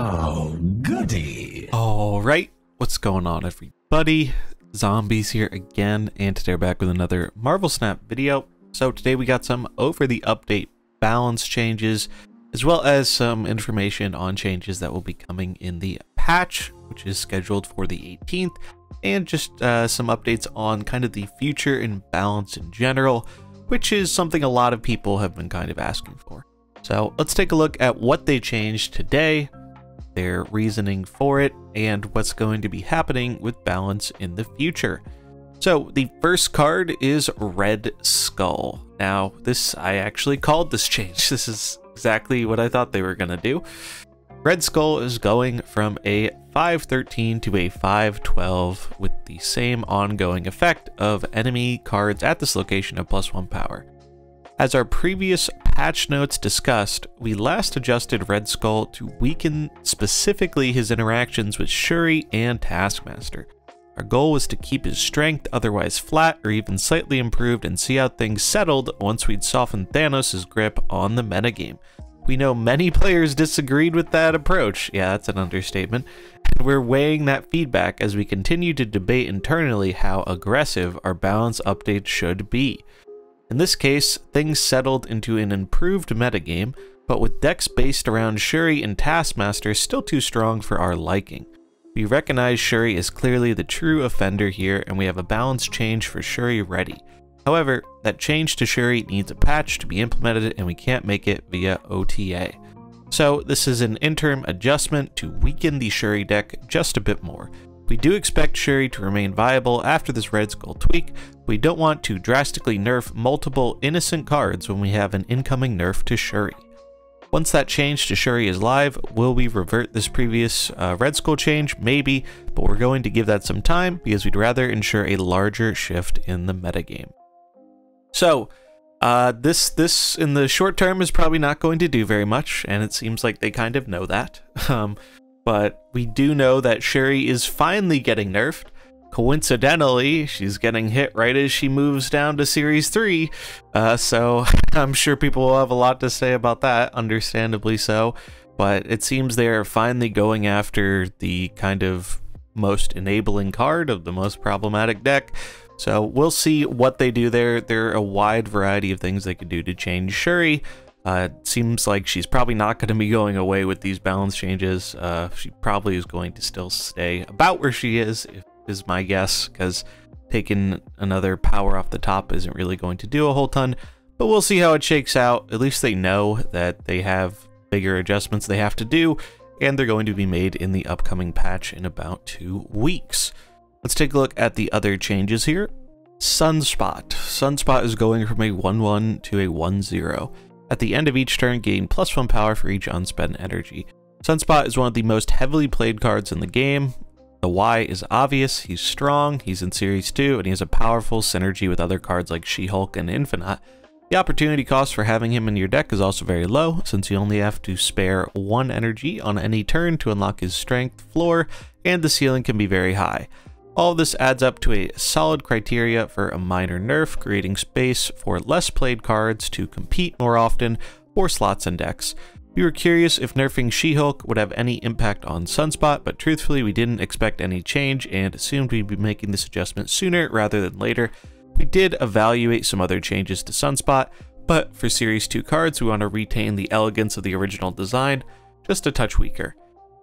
Oh, goody. All right, what's going on, everybody? Zombies here again, and today we're back with another Marvel Snap video. So today we got some over the update balance changes, as well as some information on changes that will be coming in the patch, which is scheduled for the 18th, and just some updates on kind of the future and balance in general, which is something a lot of people have been kind of asking for. So let's take a look at what they changed today, their reasoning for it, and what's going to be happening with balance in the future. So the first card is Red Skull. Now this, I actually called this change. This is exactly what I thought they were gonna do. Red Skull is going from a 513 to a 512 with the same ongoing effect of enemy cards at this location of +1 power. As our previous patch notes discussed, we last adjusted Red Skull to weaken specifically his interactions with Shuri and Taskmaster. Our goal was to keep his strength otherwise flat or even slightly improved and see how things settled once we'd softened Thanos' grip on the metagame. We know many players disagreed with that approach, yeah, that's an understatement, and we're weighing that feedback as we continue to debate internally how aggressive our balance update should be. In this case, things settled into an improved metagame, but with decks based around Shuri and Taskmaster still too strong for our liking. We recognize Shuri is clearly the true offender here, and we have a balance change for Shuri ready. However, that change to Shuri needs a patch to be implemented, and we can't make it via OTA. So this is an interim adjustment to weaken the Shuri deck just a bit more. We do expect Shuri to remain viable after this Red Skull tweak. We don't want to drastically nerf multiple innocent cards when we have an incoming nerf to Shuri. Once that change to Shuri is live, will we revert this previous Red Skull change? Maybe, but we're going to give that some time because we'd rather ensure a larger shift in the metagame. So, this in the short term is probably not going to do very much, and it seems like they kind of know that. But we do know that Shuri is finally getting nerfed. Coincidentally, she's getting hit right as she moves down to Series 3, so I'm sure people will have a lot to say about that, understandably so, but it seems they're finally going after the kind of most enabling card of the most problematic deck, so we'll see what they do there. There are a wide variety of things they could do to change Shuri. It seems like she's probably not going to be going away with these balance changes. She probably is going to still stay about where she is my guess, because taking another power off the top isn't really going to do a whole ton, but we'll see how it shakes out. At least they know that they have bigger adjustments they have to do, and they're going to be made in the upcoming patch in about 2 weeks. Let's take a look at the other changes here. Sunspot. Sunspot is going from a 1-1 to a 1-0. At the end of each turn, gain +1 power for each unspent energy. Sunspot is one of the most heavily played cards in the game. The why is obvious. He's strong, he's in Series 2, and he has a powerful synergy with other cards like She-Hulk and Infinite. The opportunity cost for having him in your deck is also very low, since you only have to spare 1 energy on any turn to unlock his strength floor, and the ceiling can be very high. All of this adds up to a solid criteria for a minor nerf, creating space for less played cards to compete more often for slots and decks. We were curious if nerfing She-Hulk would have any impact on Sunspot, but truthfully we didn't expect any change and assumed we'd be making this adjustment sooner rather than later. We did evaluate some other changes to Sunspot, but for Series 2 cards we want to retain the elegance of the original design, just a touch weaker.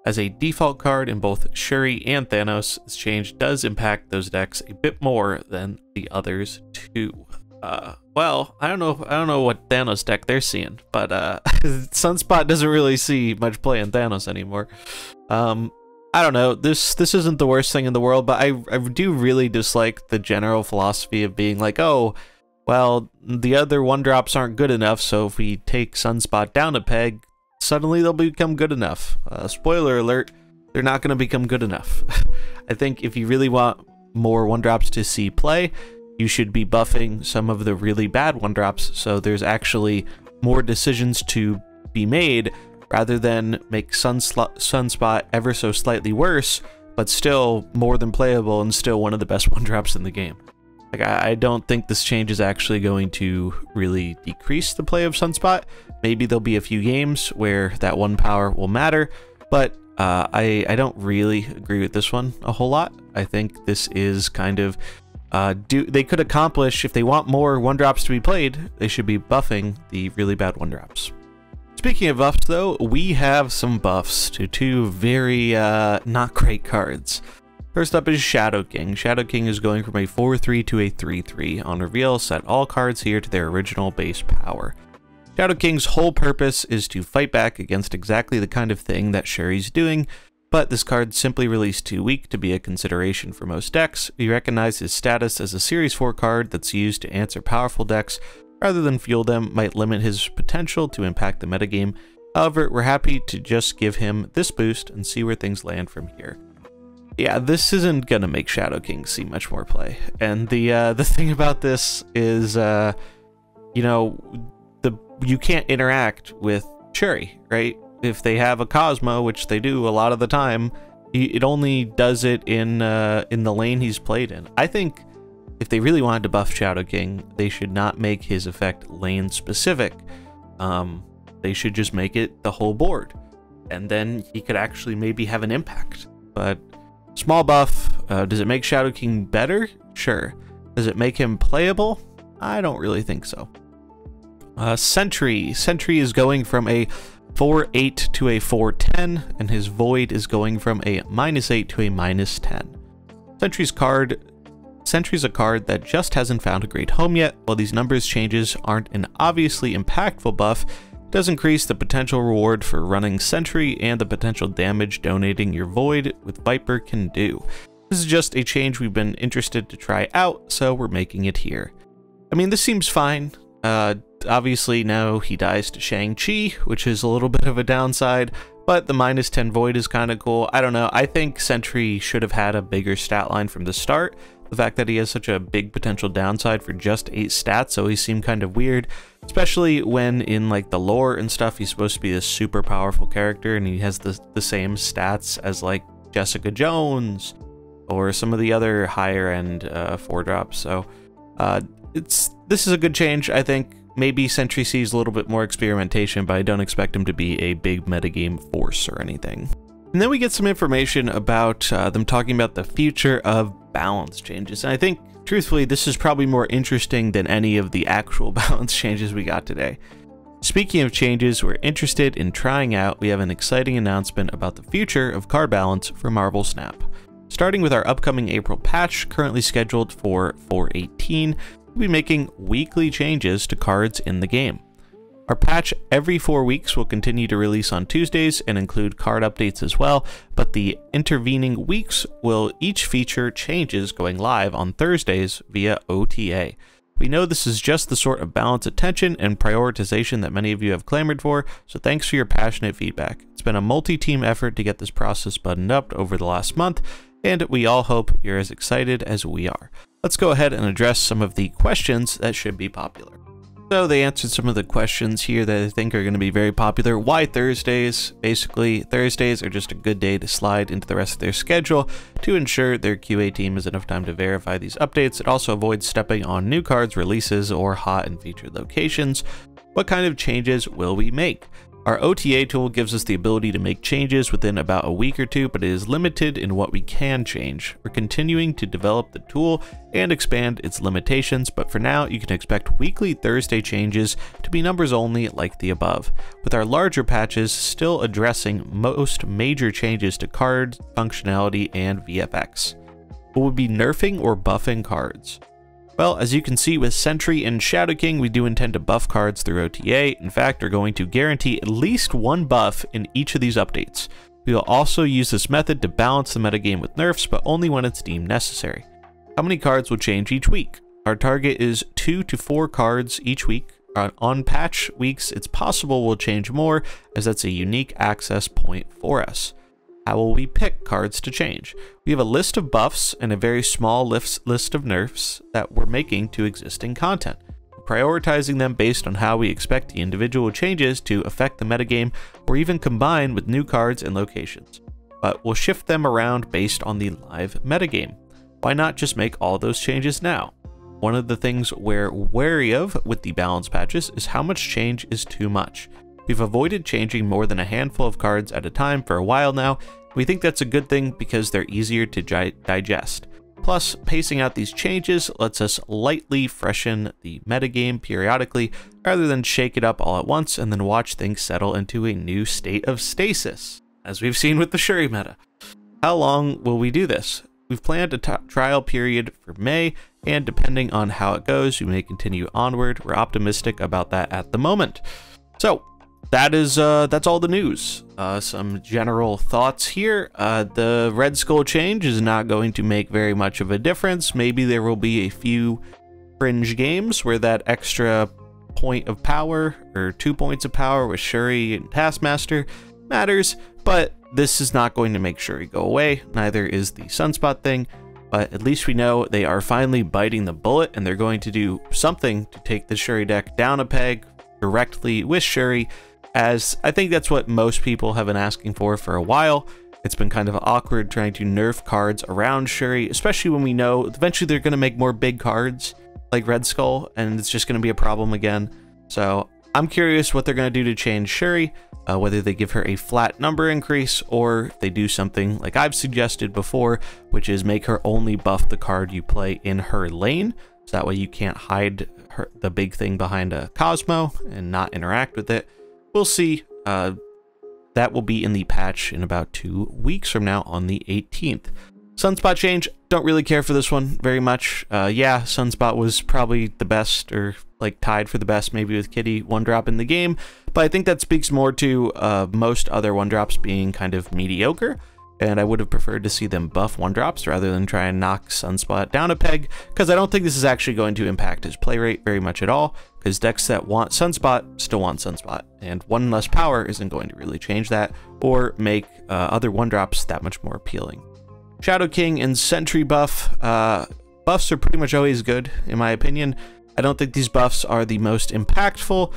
As a default card in both Shuri and Thanos, this change does impact those decks a bit more than the others too. Well, I don't know what Thanos deck they're seeing, but Sunspot doesn't really see much play in Thanos anymore. I don't know, this isn't the worst thing in the world, but I do really dislike the general philosophy of being like, oh, well, the other 1-drops aren't good enough, so if we take Sunspot down a peg, suddenly they'll become good enough. Spoiler alert, they're not going to become good enough. I think if you really want more 1-drops to see play, you should be buffing some of the really bad 1-drops, so there's actually more decisions to be made rather than make Sunspot ever so slightly worse, but still more than playable and still one of the best 1-drops in the game. Like, I don't think this change is actually going to really decrease the play of Sunspot. Maybe there'll be a few games where that 1 power will matter, but I don't really agree with this one a whole lot. I think this is kind of they could accomplish, if they want more 1-drops to be played, they should be buffing the really bad 1-drops. Speaking of buffs though, we have some buffs to two very not great cards. First up is Shadow King. Shadow King is going from a 4/3 to a 3/3. On reveal, set all cards here to their original base power. Shadow King's whole purpose is to fight back against exactly the kind of thing that Sherry's doing, but this card simply released too weak to be a consideration for most decks. We recognize his status as a Series 4 card that's used to answer powerful decks rather than fuel them might limit his potential to impact the metagame. However, we're happy to just give him this boost and see where things land from here. Yeah, this isn't gonna make Shadow King see much more play. And the thing about this is, you know, you can't interact with Sherry, right? If they have a Cosmo, which they do a lot of the time, it only does it in the lane he's played in. I think if they really wanted to buff Shadow King, they should not make his effect lane specific. They should just make it the whole board, and then he could actually maybe have an impact. But small buff, does it make Shadow King better? Sure. Does it make him playable? I don't really think so. Sentry. Sentry is going from a 4/8 to a 4/10, and his Void is going from a -8 to a -10. Sentry's a card that just hasn't found a great home yet. While these numbers changes aren't an obviously impactful buff, it does increase the potential reward for running Sentry and the potential damage donating your Void with Viper can do. This is just a change we've been interested to try out, so we're making it here. I mean, this seems fine. Obviously now he dies to Shang-Chi, which is a little bit of a downside, but the -10 Void is kind of cool. I don't know, I think Sentry should have had a bigger stat line from the start. The fact that he has such a big potential downside for just 8 stats always seemed kind of weird, especially when in like the lore and stuff he's supposed to be this super powerful character and he has the same stats as like Jessica Jones or some of the other higher end 4-drops. So this is a good change, I think. Maybe Sentry sees a little bit more experimentation, but I don't expect him to be a big metagame force or anything. And then we get some information about them talking about the future of balance changes. And I think, truthfully, this is probably more interesting than any of the actual balance changes we got today. Speaking of changes we're interested in trying out, we have an exciting announcement about the future of card balance for Marvel Snap. Starting with our upcoming April patch, currently scheduled for 4/18, we'll be making weekly changes to cards in the game. Our patch every 4 weeks will continue to release on Tuesdays and include card updates as well, but the intervening weeks will each feature changes going live on Thursdays via OTA. We know this is just the sort of balance, attention, and prioritization that many of you have clamored for, so thanks for your passionate feedback. It's been a multi-team effort to get this process buttoned up over the last month, and we all hope you're as excited as we are. Let's go ahead and address some of the questions that should be popular. So they answered some of the questions here that I think are going to be very popular. Why Thursdays? Basically, Thursdays are just a good day to slide into the rest of their schedule to ensure their QA team has enough time to verify these updates. It also avoids stepping on new cards, releases, or hot and featured locations. What kind of changes will we make? Our OTA tool gives us the ability to make changes within about a week or two, but it is limited in what we can change. We're continuing to develop the tool and expand its limitations, but for now you can expect weekly Thursday changes to be numbers only like the above, with our larger patches still addressing most major changes to card functionality and VFX. Will we be nerfing or buffing cards? Well, as you can see with Sentry and Shadow King, we do intend to buff cards through OTA. In fact, we're going to guarantee at least one buff in each of these updates. We will also use this method to balance the metagame with nerfs, but only when it's deemed necessary. How many cards will change each week? Our target is 2 to 4 cards each week. On patch weeks, it's possible we'll change more, as that's a unique access point for us. How will we pick cards to change? We have a list of buffs and a very small list of nerfs that we're making to existing content. We're prioritizing them based on how we expect the individual changes to affect the metagame or even combine with new cards and locations. But we'll shift them around based on the live metagame. Why not just make all those changes now? One of the things we're wary of with the balance patches is how much change is too much. We've avoided changing more than a handful of cards at a time for a while now. We think that's a good thing because they're easier to digest. Plus, pacing out these changes lets us lightly freshen the metagame periodically rather than shake it up all at once and then watch things settle into a new state of stasis, as we've seen with the Shuri meta. How long will we do this? We've planned a trial period for May, and depending on how it goes, we may continue onward. We're optimistic about that at the moment. So, that's all the news. Some general thoughts here. The Red Skull change is not going to make very much of a difference. Maybe there will be a few fringe games where that extra point of power, or 2 points of power with Shuri and Taskmaster matters, but this is not going to make Shuri go away. Neither is the Sunspot thing, but at least we know they are finally biting the bullet, and they're going to do something to take the Shuri deck down a peg directly with Shuri, as I think that's what most people have been asking for a while. It's been kind of awkward trying to nerf cards around Shuri, especially when we know eventually they're going to make more big cards like Red Skull, and it's just going to be a problem again. So I'm curious what they're going to do to change Shuri, whether they give her a flat number increase or if they do something like I've suggested before, which is make her only buff the card you play in her lane. So that way you can't hide the big thing behind a Cosmo and not interact with it. We'll see. That will be in the patch in about 2 weeks from now on the 18th. Sunspot change, don't really care for this one very much. Yeah, Sunspot was probably the best, or like tied for the best maybe with Kitty 1-drop in the game, but I think that speaks more to most other 1-drops being kind of mediocre, and I would have preferred to see them buff 1-drops rather than try and knock Sunspot down a peg, because I don't think this is actually going to impact his play rate very much at all, because decks that want Sunspot still want Sunspot, and 1 less power isn't going to really change that or make other 1-drops that much more appealing. Shadow King and Sentry buff. Buffs are pretty much always good, in my opinion. I don't think these buffs are the most impactful,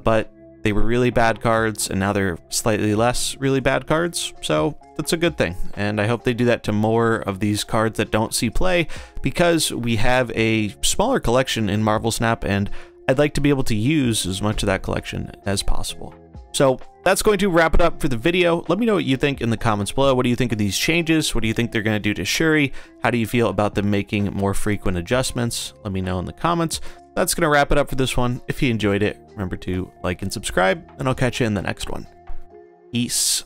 but they were really bad cards, and now they're slightly less really bad cards, so that's a good thing. And I hope they do that to more of these cards that don't see play, because we have a smaller collection in Marvel Snap, and I'd like to be able to use as much of that collection as possible. So that's going to wrap it up for the video. Let me know what you think in the comments below. What do you think of these changes? What do you think they're going to do to Shuri? How do you feel about them making more frequent adjustments? Let me know in the comments. That's going to wrap it up for this one. If you enjoyed it, remember to like and subscribe, and I'll catch you in the next one. Peace.